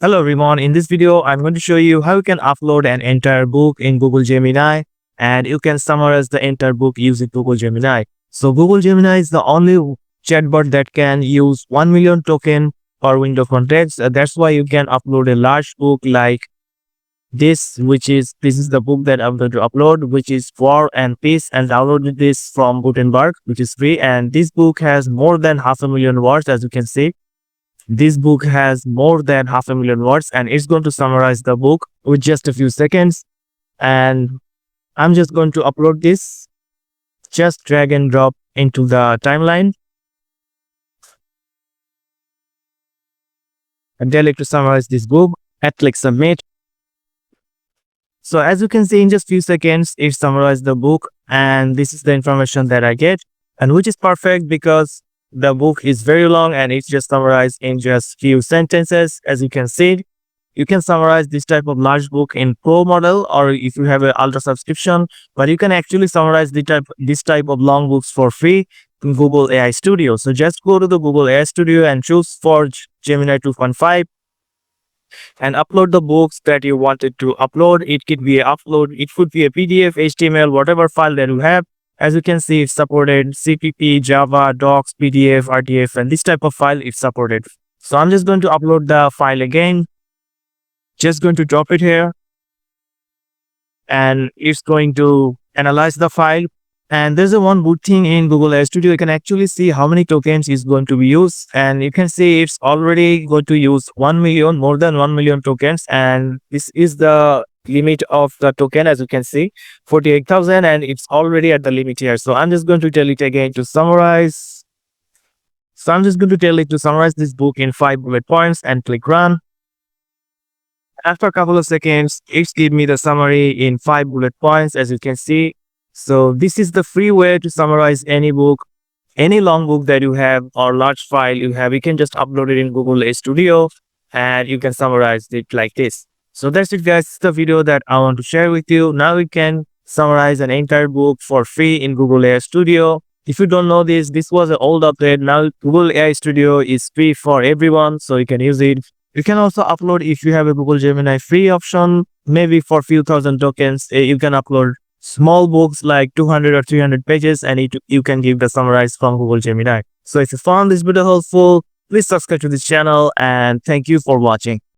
Hello everyone, in this video I'm going to show you how you can upload an entire book in Google Gemini and you can summarize the entire book using Google Gemini. So Google Gemini is the only chatbot that can use 1 million token per window context. That's why you can upload a large book like this is the book that I'm going to upload, which is War and Peace, and downloaded this from Gutenberg, which is free, and this book has more than 500,000 words. As you can see, this book has more than 500,000 words and it's going to summarize the book with just a few seconds. And I'm just going to upload this. Just drag and drop into the timeline and tell it to summarize this book and click submit. So as you can see, in just few seconds it summarized the book, and this is the information that I get, and which is perfect because the book is very long and it's just summarized in just few sentences. As you can see, you can summarize this type of large book in Pro model or if you have an Ultra subscription, but you can actually summarize this type of long books for free in Google AI Studio. So just go to the Google AI Studio and choose for Gemini 2.5 and upload the books that you wanted to upload. It could be it could be a PDF, HTML, whatever file that you have. As you can see, it's supported CPP, Java, Docs, PDF, RTF, and this type of file is supported. So I'm just going to upload the file again. Just going to drop it here. And it's going to analyze the file. And there's one good thing in Google AI Studio. You can actually see how many tokens is going to be used. And you can see it's already going to use 1 million, more than 1 million tokens. And this is the limit of the token, as you can see, 48,000, and it's already at the limit here. So I'm just going to tell it again to summarize. So I'm just going to tell it to summarize this book in 5 bullet points and click run. After a couple of seconds, it's give me the summary in 5 bullet points, as you can see. So this is the free way to summarize any book, any long book that you have or large file you have. You can just upload it in Google AI Studio and you can summarize it like this. So that's it, guys. This is the video that I want to share with you. Now you can summarize an entire book for free in Google AI Studio. If you don't know this was an old update. Now Google AI Studio is free for everyone, so you can use it. You can also upload, if you have a Google Gemini free option, maybe for few thousand tokens, you can upload small books like 200 or 300 pages and you can give the summarize from Google Gemini. So if you found this video helpful, please subscribe to this channel and thank you for watching.